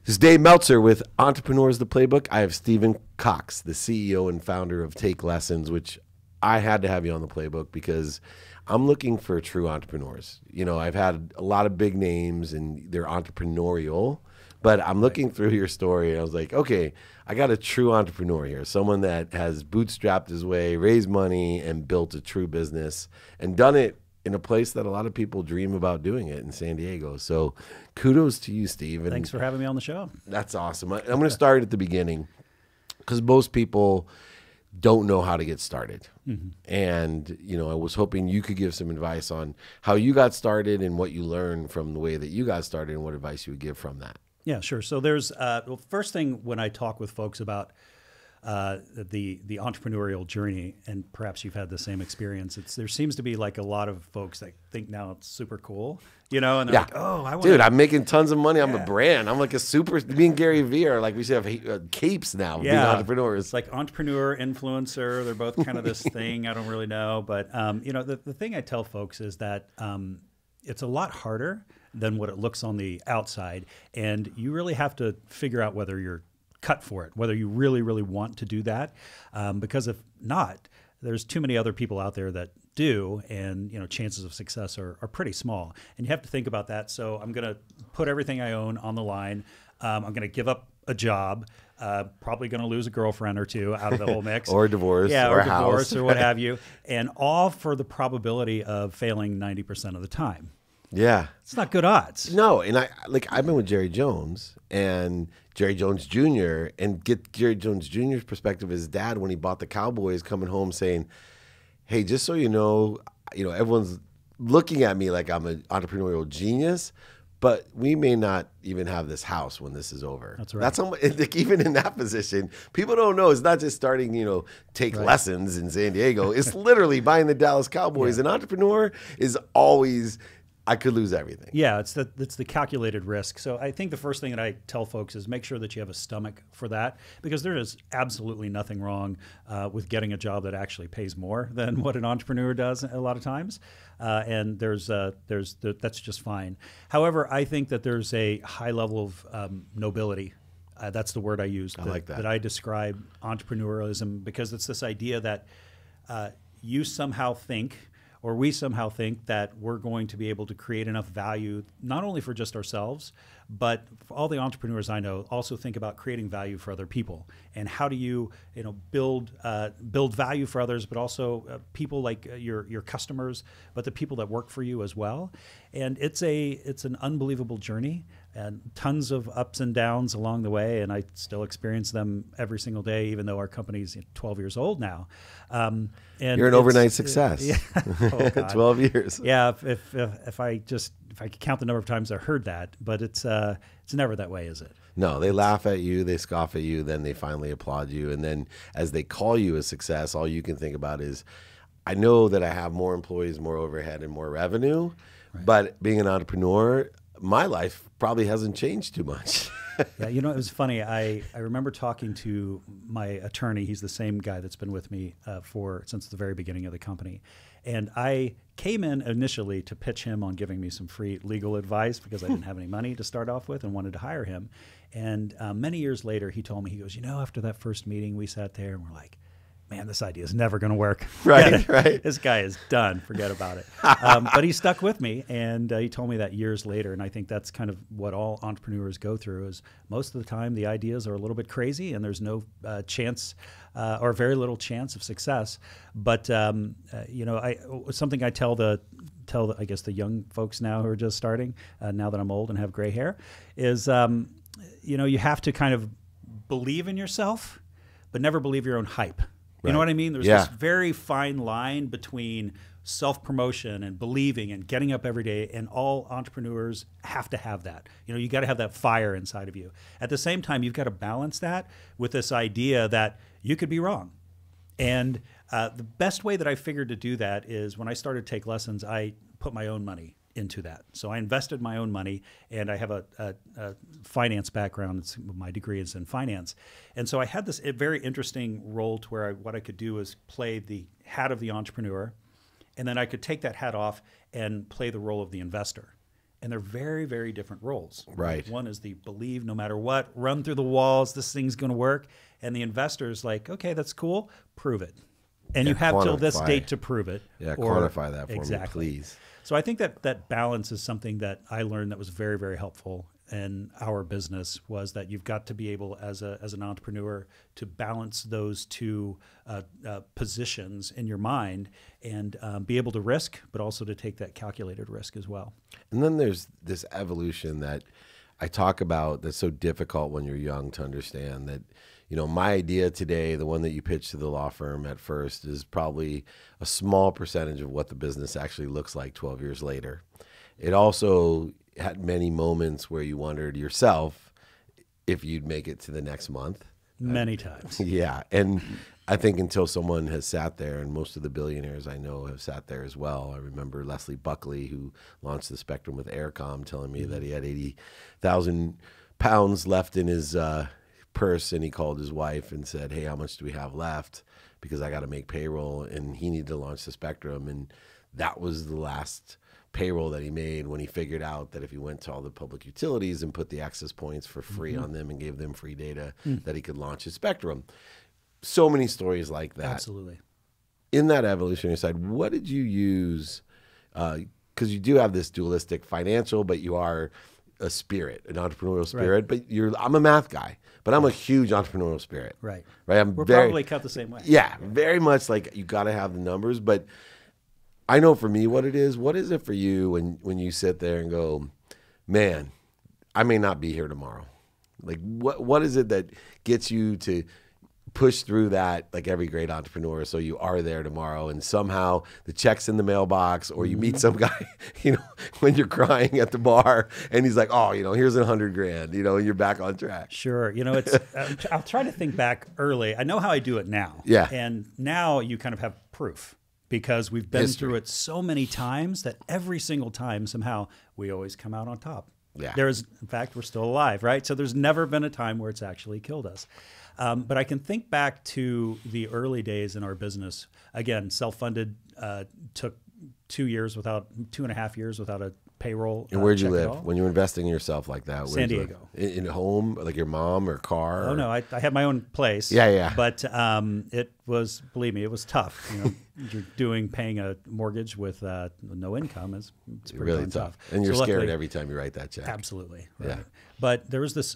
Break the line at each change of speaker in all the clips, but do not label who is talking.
This is Dave Meltzer with Entrepreneurs, the Playbook. I have Stephen Cox, the CEO and founder of Take Lessons, which I had to have you on the Playbook because I'm looking for true entrepreneurs. You know, I've had a lot of big names and they're entrepreneurial, but I'm looking through your story and I was like, okay, I got a true entrepreneur here, someone that has bootstrapped his way, raised money, and built a true business and done it in a place that a lot of people dream about doing it in San Diego. So kudos to you, Steve. And
thanks for having me on the show.
That's awesome. I'm going to start at the beginning because most people don't know how to get started. And, you know, I was hoping you could give some advice on how you got started and what you learned from the way that you got started and what advice you would give from that.
Yeah, sure. So there's, well, first thing when I talk with folks about the entrepreneurial journey, and perhaps you've had the same experience. There seems to be like a lot of folks that think now it's super cool, you know, and they're like, oh, I want
Dude, I'm making tons of money. I'm a brand. I'm like a super, me and Gary Vee are like, we should have capes now, being entrepreneurs.
It's like entrepreneur, influencer. They're both kind of this thing. I don't really know. But, you know, the thing I tell folks is that it's a lot harder than what it looks on the outside. And you really have to figure out whether you're cut for it, whether you really, really want to do that. Because if not, there's too many other people out there that do, and you know, chances of success are pretty small. And you have to think about that. So I'm going to put everything I own on the line. I'm going to give up a job, probably going to lose a girlfriend or two out of the whole mix.
Or divorce,
or
a
divorce,
house.
or what have you. And all for the probability of failing 90% of the time.
Yeah.
It's not good odds.
No, and I've been with Jerry Jones and Jerry Jones Jr. and get Jerry Jones Jr.'s perspective. His dad, when he bought the Cowboys, coming home saying, hey, just so you know, everyone's looking at me like I'm an entrepreneurial genius, but we may not even have this house when this is over. That's right. That's how, like, even in that position, people don't know. It's not just starting, you know, Take Lessons in San Diego. It's literally buying the Dallas Cowboys. An entrepreneur is always, I could lose everything.
Yeah, it's the calculated risk. So I think the first thing that I tell folks is make sure that you have a stomach for that, because there is absolutely nothing wrong with getting a job that actually pays more than what an entrepreneur does a lot of times, and that's just fine. However, I think that there's a high level of nobility. That's the word I used.
I like that.
That I describe entrepreneurialism, because it's this idea that you somehow think, or we somehow think, that we're going to be able to create enough value, not only for just ourselves, but for all the entrepreneurs I know also think about creating value for other people. And how do you build value for others, but also people like your customers, but the people that work for you as well. And it's an unbelievable journey, and tons of ups and downs along the way, and I still experience them every single day, even though our company's 12 years old now. And
you're an overnight success.
Yeah. Oh, God.
12 years.
Yeah, if I could count the number of times I heard that, but it's never that way, is it?
No, they laugh at you, they scoff at you, then they finally applaud you, and then as they call you a success, all you can think about is, I know that I have more employees, more overhead, and more revenue, but being an entrepreneur, my life probably hasn't changed too much.
Yeah, you know, it was funny. I remember talking to my attorney. He's the same guy that's been with me since the very beginning of the company. And I came in initially to pitch him on giving me some free legal advice, because I didn't have any money to start off with and wanted to hire him. And many years later, he told me, he goes, you know, after that first meeting, we sat there and we're like, man, this idea is never going to work.
Right.
This guy is done. Forget about it. But he stuck with me, and he told me that years later. And I think that's kind of what all entrepreneurs go through, is most of the time the ideas are a little bit crazy and there's no chance or very little chance of success. But, you know, something I tell I guess the young folks now who are just starting, now that I'm old and have gray hair, is, you know, you have to kind of believe in yourself, but never believe your own hype. You know what I mean? There's this very fine line between self-promotion and believing and getting up every day, and all entrepreneurs have to have that. You know, you got to have that fire inside of you. At the same time, you've got to balance that with this idea that you could be wrong. And the best way that I figured to do that is, when I started Take Lessons, I put my own money into that. So I invested my own money, and I have a finance background. My degree is in finance. And so I had this very interesting role to where what I could do is play the hat of the entrepreneur, and then I could take that hat off and play the role of the investor. And they're very, very different roles.
Right.
One is the believe no matter what, run through the walls, this thing's going to work. And the investor's like, okay, that's cool, prove it. And you have till this date to prove it.
Yeah, quantify that for me, please.
So I think that balance is something that I learned that was very, very helpful in our business, was that you've got to be able, as an entrepreneur, to balance those two positions in your mind and be able to risk, but also to take that calculated risk as well.
And then there's this evolution that I talk about that's so difficult when you're young to understand, that, you know, my idea today, the one that you pitched to the law firm at first, is probably a small percentage of what the business actually looks like 12 years later. It also had many moments where you wondered yourself if you'd make it to the next month.
Many times.
Yeah. And I think until someone has sat there, and most of the billionaires I know have sat there as well. I remember Leslie Buckley, who launched the Spectrum with Aircom, telling me that he had 80,000 pounds left in his purse, and he called his wife and said, hey, how much do we have left? Because I got to make payroll, and he needed to launch the Spectrum. And that was the last payroll that he made, when he figured out that if he went to all the public utilities and put the access points for free on them and gave them free data, that he could launch his Spectrum. So many stories like that.
Absolutely.
In that evolutionary side, what did you use? Because you do have this dualistic financial, but you are a spirit, an entrepreneurial spirit. Right. But I'm a math guy, but I'm a huge entrepreneurial spirit.
Right.
Right.
We're probably cut the same way.
Yeah, very much like you got to have the numbers, but I know for me what it is. What is it for you when you sit there and go, man, I may not be here tomorrow? Like, what is it that gets you to push through that, like every great entrepreneur, so you are there tomorrow, and somehow the check's in the mailbox, or you meet some guy, you know, when you're crying at the bar, and he's like, oh, you know, here's $100,000, you know, and you're back on track.
Sure. You know, it's I'll try to think back early. I know how I do it now.
Yeah.
And now you kind of have proof, because we've been through it so many times that every single time somehow we always come out on top.
Yeah.
In fact, we're still alive, right? So there's never been a time where it's actually killed us. But I can think back to the early days in our business. Again, self-funded, took 2.5 years without a payroll.
And where'd you live when you were investing in yourself like that?
San Diego.
In a home, like your mom or car?
Oh, no, I had my own place.
Yeah, yeah.
But it was, believe me, it was tough. You know, paying a mortgage with no income it's pretty
really tough. And you're scared every time you write that check.
Absolutely. Right.
Yeah.
But there was this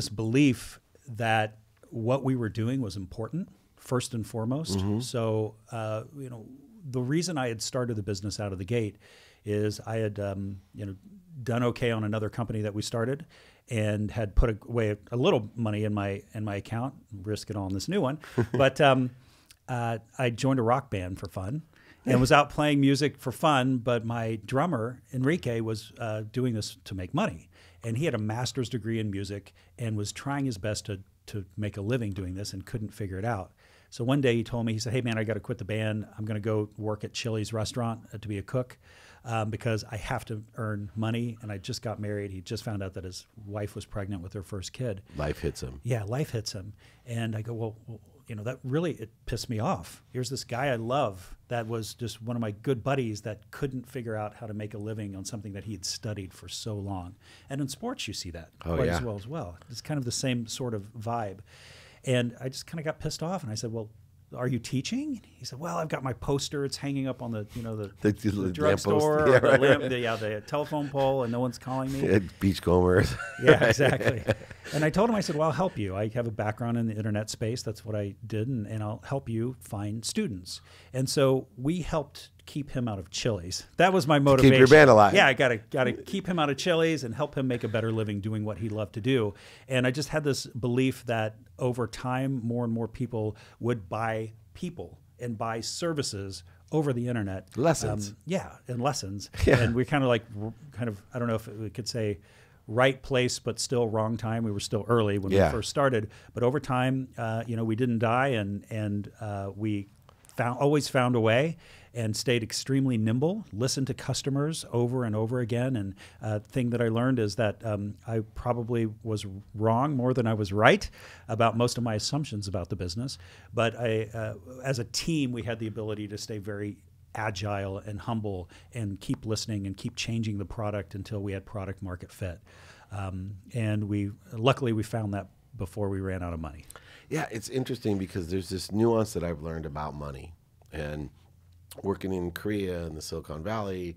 belief that what we were doing was important, first and foremost. So, you know, the reason I had started the business out of the gate is I had, you know, done okay on another company that we started, and had put away a little money in my account, risk it all in this new one. But I joined a rock band for fun, and was out playing music for fun. But my drummer Enrique was doing this to make money, and he had a master's degree in music and was trying his best to make a living doing this, and couldn't figure it out. So one day he told me, he said, hey man, I got to quit the band. I'm going to go work at Chili's restaurant to be a cook, because I have to earn money. And I just got married. He just found out that his wife was pregnant with their first kid.
Life hits him.
Yeah, life hits him. And I go, well, you know, that really, it pissed me off. Here's this guy I love that was just one of my good buddies that couldn't figure out how to make a living on something that he had studied for so long. And in sports, you see that quite as well. It's kind of the same sort of vibe. And I just kind of got pissed off, and I said, well, are you teaching? He said, well, I've got my poster. It's hanging up on the, you know, the drugstore,
yeah,
the telephone pole, and no one's calling me.
Beachcombers.
Yeah, exactly. And I told him, I said, well, I'll help you. I have a background in the internet space. That's what I did, and I'll help you find students. And so we helped keep him out of Chili's. That was my motivation.
Keep your band alive.
Yeah, I gotta keep him out of Chili's and help him make a better living doing what he loved to do. And I just had this belief that over time, more and more people would buy people and buy services over the internet.
Lessons.
And lessons.
Yeah.
And we kind of, I don't know if we could say right place, but still wrong time. We were still early when we first started. But over time, you know, we didn't die, and we always found a way, and stayed extremely nimble, listened to customers over and over again. And thing that I learned is that I probably was wrong more than I was right about most of my assumptions about the business. But as a team, we had the ability to stay very agile and humble and keep listening and keep changing the product until we had product market fit. And luckily we found that before we ran out of money.
Yeah, it's interesting because there's this nuance that I've learned about money. And working in Korea and the Silicon Valley,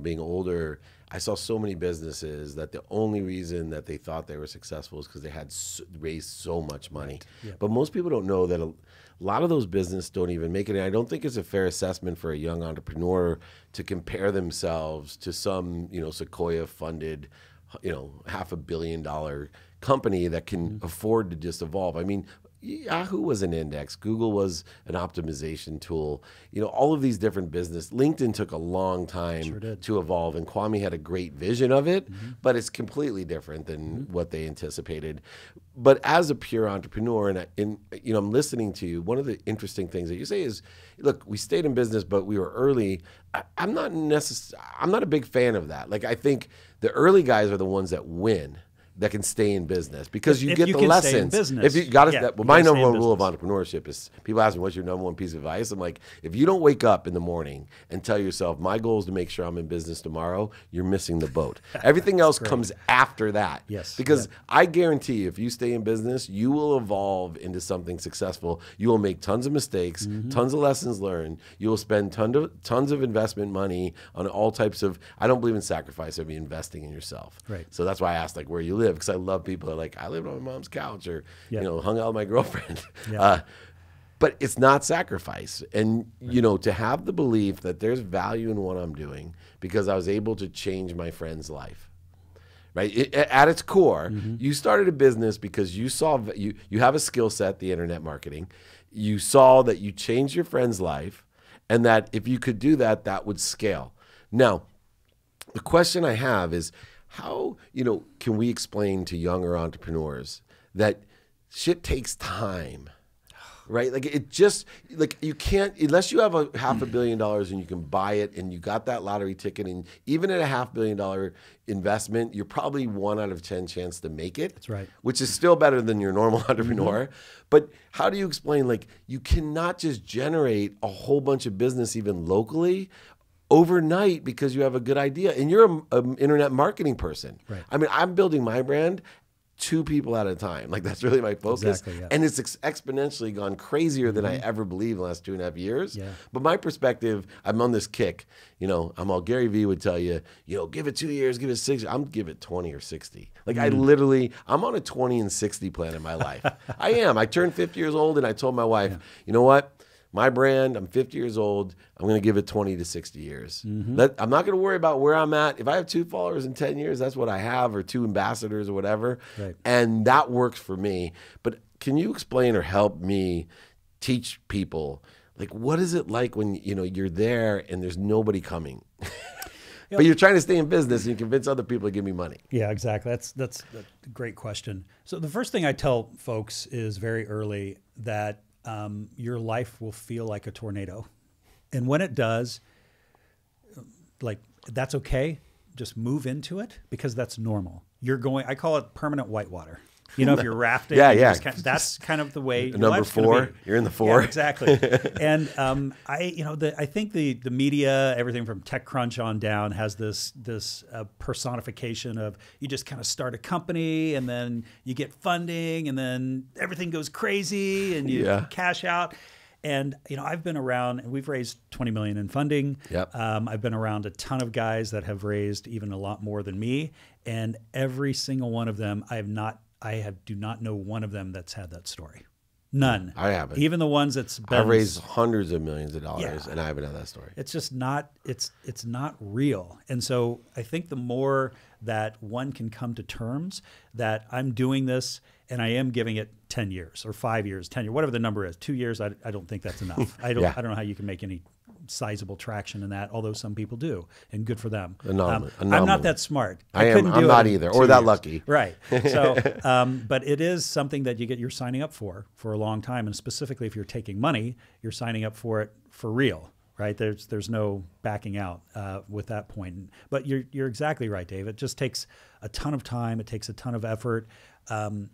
being older, I saw so many businesses that the only reason that they thought they were successful is because they had raised so much money.
Right. Yeah.
But most people don't know that a lot of those businesses don't even make it. And I don't think it's a fair assessment for a young entrepreneur to compare themselves to some, Sequoia-funded, $500 million company that can afford to just evolve. I mean, Yahoo was an index. Google was an optimization tool. All of these different LinkedIn took a long time to evolve, and Kwame had a great vision of it, but it's completely different than what they anticipated. But as a pure entrepreneur, and I'm listening to you, one of the interesting things that you say is, look, we stayed in business, but we were early. I'm not a big fan of that. Like, I think the early guys are the ones that win, that can stay in business, because you get the lessons. If you got it, my number one rule of entrepreneurship is, people ask me, what's your number one piece of advice? I'm like, if you don't wake up in the morning and tell yourself, my goal is to make sure I'm in business tomorrow, you're missing the boat. Everything else comes after that.
Yes.
Because I guarantee you, if you stay in business, you will evolve into something successful. You will make tons of mistakes, tons of lessons learned. You will spend tons of investment money on all types of, I don't believe in sacrifice, I mean investing in yourself.
Right.
So that's why I asked, like, where you live, because I love people that are like, I lived on my mom's couch, or hung out with my girlfriend. But it's not sacrifice. And to have the belief that there's value in what I'm doing because I was able to change my friend's life. Right? At its core, you started a business because you saw you have a skill set, the internet marketing. You saw that you changed your friend's life, and that if you could do that, that would scale. Now, the question I have is, how can we explain to younger entrepreneurs that shit takes time, right? Like, it just, like, you can't, unless you have a $500 million and you can buy it and you got that lottery ticket, and even at a $500 million investment, you're probably 1 out of 10 chance to make it.
That's right.
Which is still better than your normal entrepreneur. But how do you explain, like, you cannot just generate a whole bunch of business even locally overnight because you have a good idea and you're an internet marketing person.
Right.
I mean, I'm building my brand 2 people at a time. Like, that's really my focus.
Exactly, yeah.
And it's exponentially gone crazier than I ever believed in the last 2.5 years.
Yeah.
But my perspective, I'm on this kick. I'm all, Gary Vee would tell you, give it 2 years, give it 6. I'm give it 20 or 60. Like, I'm on a 20 and 60 plan in my life. I am. I turned 50 years old and I told my wife, you know what? My brand, I'm 50 years old. I'm going to give it 20 to 60 years. I'm not going to worry about where I'm at. If I have 2 followers in 10 years, that's what I have, or 2 ambassadors or whatever.
Right.
And that works for me. But can you explain or help me teach people, like, what is it like when, you're there and there's nobody coming? But you're trying to stay in business and you convince other people to give me money.
Yeah, exactly. That's a great question. So the first thing I tell folks is very early that your life will feel like a tornado. And when it does, like, that's okay. Just move into it, because that's normal. I call it permanent whitewater. If you're rafting, that's kind of the way.
Number 4, you're in the 4.
Yeah, exactly. And I think the media, everything from TechCrunch on down, has this personification of, you just kind of start a company and then you get funding and then everything goes crazy and you cash out. And I've been around, and we've raised $20 million in funding.
Yep.
I've been around a ton of guys that have raised even a lot more than me, and every single one of them, I do not know one of them that's had that story. None.
I haven't.
Even the ones that's been.
I've raised hundreds of millions of dollars, and I haven't had that story.
It's just not. It's not real. And so I think the more that one can come to terms that I'm doing this and I am giving it 10 years or 5 years, 10 years, whatever the number is. 2 years, I don't think that's enough. I don't know how you can make any sizable traction in that, although some people do, and good for them. I'm not that smart.
I'm not either, or that lucky.
Right. So, but it is something that you're signing up for a long time, and specifically if you're taking money, you're signing up for it for real. Right? There's no backing out with that point. But you're exactly right, Dave. It just takes a ton of time. It takes a ton of effort.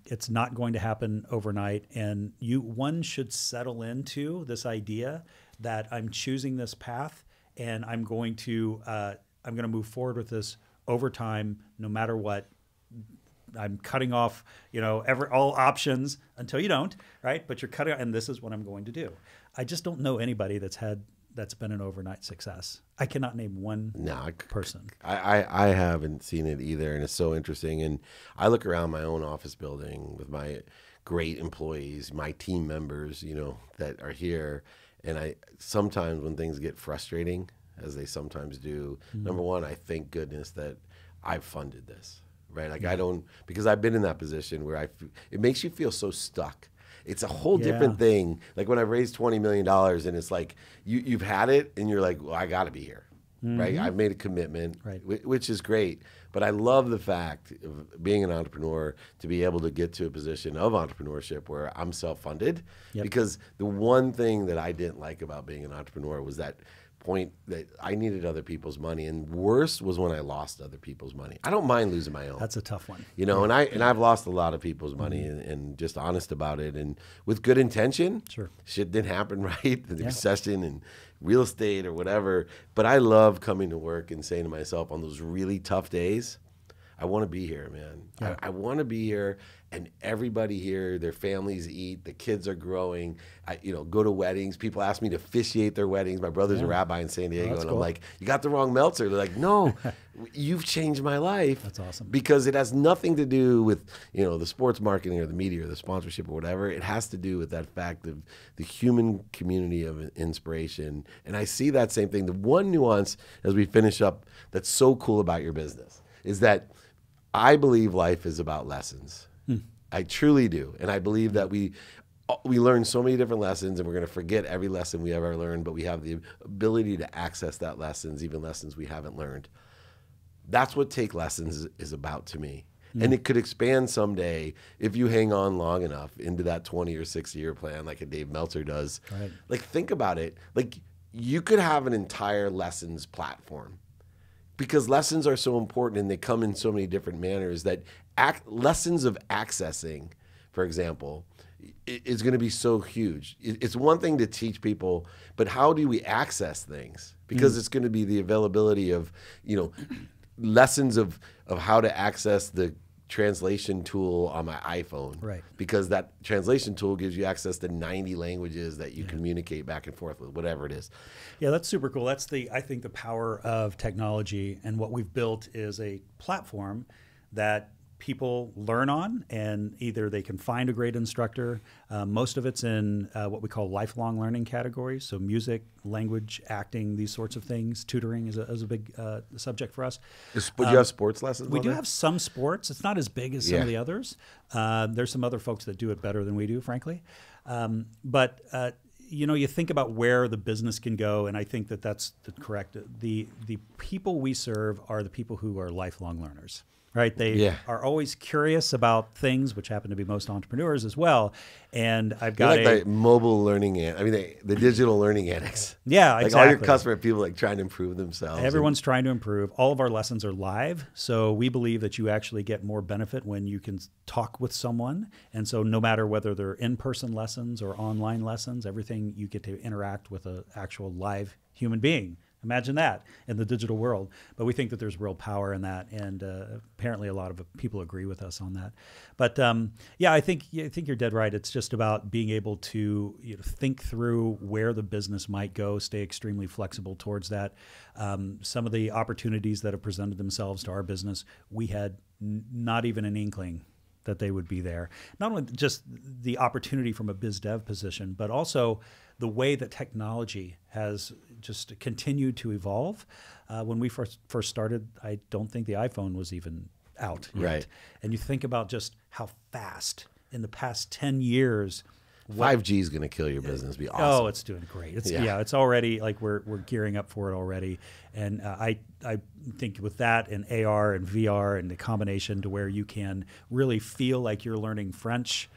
It's not going to happen overnight, and one should settle into this idea that I'm choosing this path, and I'm going to move forward with this over time, no matter what. I'm cutting off, all options until you don't, right? But you're cutting, and this is what I'm going to do. I just don't know anybody that's been an overnight success. I cannot name one person.
I haven't seen it either, and it's so interesting. And I look around my own office building with my great employees, my team members, that are here, and I sometimes when things get frustrating, as they sometimes do, number one, I thank goodness that I've funded this. Right, like I don't, because I've been in that position where it makes you feel so stuck. It's a whole different thing. Like when I raised $20 million, and it's like you've had it, and you're like, well, I got to be here, right? I've made a commitment,
right,
which is great. But I love the fact of being an entrepreneur to be able to get to a position of entrepreneurship where I'm self-funded. Because the one thing that I didn't like about being an entrepreneur was that point that I needed other people's money, and worse was when I lost other people's money. I don't mind losing my own.
That's a tough one.
And I've lost a lot of people's money, and just honest about it, and with good intention.
Sure.
Shit didn't happen right, the recession and real estate or whatever. But I love coming to work and saying to myself on those really tough days, I want to be here, man. Yeah. I want to be here, and everybody here, their families eat, the kids are growing. I go to weddings. People ask me to officiate their weddings. My brother's a rabbi in San Diego, and cool. I'm like, you got the wrong Meltzer. They're like, no, you've changed my life.
That's awesome.
Because it has nothing to do with the sports marketing or the media or the sponsorship or whatever. It has to do with that fact of the human community of inspiration. And I see that same thing. The one nuance as we finish up that's so cool about your business is that I believe life is about lessons. I truly do. And I believe that we learn so many different lessons, and we're going to forget every lesson we ever learned, but we have the ability to access that lessons, even lessons we haven't learned. That's what Take Lessons is about to me. And it could expand someday if you hang on long enough into that 20 or 60 year plan like a Dave Meltzer does.
Right.
Like, think about it. Like, you could have an entire lessons platform. Because lessons are so important, and they come in so many different manners that lessons of accessing, for example, is going to be so huge. It's one thing to teach people, but how do we access things? Because it's going to be the availability of, lessons of how to access the translation tool on my iPhone.
Right.
Because that translation tool gives you access to 90 languages that you communicate back and forth with, whatever it is.
Yeah, that's super cool. That's I think the power of technology, and what we've built is a platform that people learn on, and either they can find a great instructor. Most of it's in what we call lifelong learning categories. So music, language, acting, these sorts of things. Tutoring is a big subject for us.
Do you have sports lessons?
We do have some sports. It's not as big as some of the others. There's some other folks that do it better than we do, frankly. But you think about where the business can go, and I think that that's correct. The people we serve are the people who are lifelong learners. Right, they are always curious about things, which happen to be most entrepreneurs as well. And I've got
like the mobile learning, the digital learning addicts.
Yeah,
like
exactly.
All your customer people like trying to improve themselves.
Everyone's trying to improve. All of our lessons are live, so we believe that you actually get more benefit when you can talk with someone. And so, no matter whether they're in-person lessons or online lessons, everything you get to interact with an actual live human being. Imagine that in the digital world. But we think that there's real power in that, and apparently a lot of people agree with us on that. But I think you're dead right. It's just about being able to think through where the business might go, stay extremely flexible towards that. Some of the opportunities that have presented themselves to our business, we had not even an inkling that they would be there. Not only just the opportunity from a biz dev position, but also the way that technology has just continued to evolve. When we first started, I don't think the iPhone was even out yet.
Right.
And you think about just how fast in the past 10 years.
5G is going to kill your business. Be awesome.
Oh, it's doing great. It's already like we're gearing up for it already. And I think with that and AR and VR and the combination to where you can really feel like you're learning French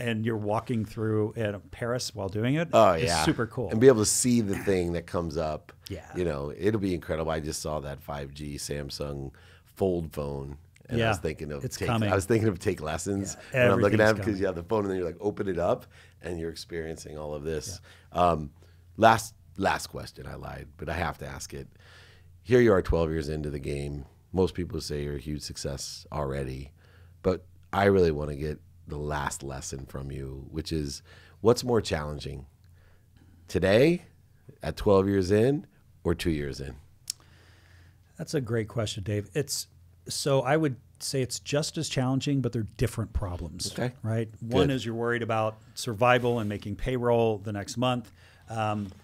and you're walking through Paris while doing it.
Oh,
it's super cool.
And be able to see the thing that comes up.
Yeah.
It'll be incredible. I just saw that 5G Samsung Fold phone. And I was thinking of Take Lessons when I'm looking at it, because you have the phone and then you're like, open it up and you're experiencing all of this. Last last question, I lied, but I have to ask it. Here you are 12 years into the game. Most people say you're a huge success already, but I really want to get the last lesson from you, which is what's more challenging today at 12 years in or 2 years in?
That's a great question, Dave. So I would say it's just as challenging, but they're different problems.
Okay.
Right? One
Good.
is you're worried about survival and making payroll the next month.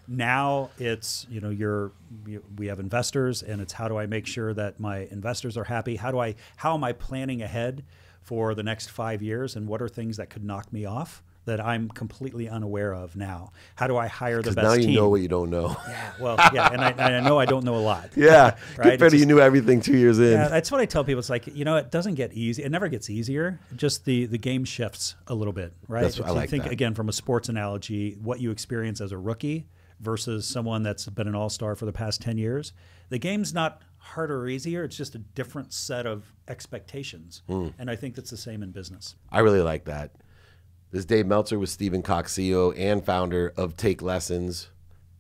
Now it's, we have investors, and it's how do I make sure that my investors are happy? How am I planning ahead for the next 5 years, and what are things that could knock me off that I'm completely unaware of now? How do I hire the best team?
Because now you know what you don't know.
Yeah, well, yeah, and I know I don't know a lot.
Yeah,
right?
compared to you knew everything 2 years in.
Yeah, that's what I tell people. It's like, it doesn't get easy. It never gets easier. Just the game shifts a little bit, right?
That's what I like that.
Again, from a sports analogy, what you experience as a rookie versus someone that's been an all-star for the past 10 years, the game's not harder or easier. It's just a different set of expectations. And I think that's the same in business.
I really like that. This is Dave Meltzer with Stephen Cox, CEO and founder of Take Lessons.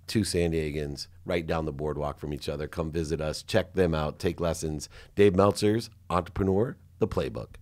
2 San Diegans right down the boardwalk from each other. Come visit us. Check them out. Take Lessons. Dave Meltzer's Entrepreneur, the Playbook.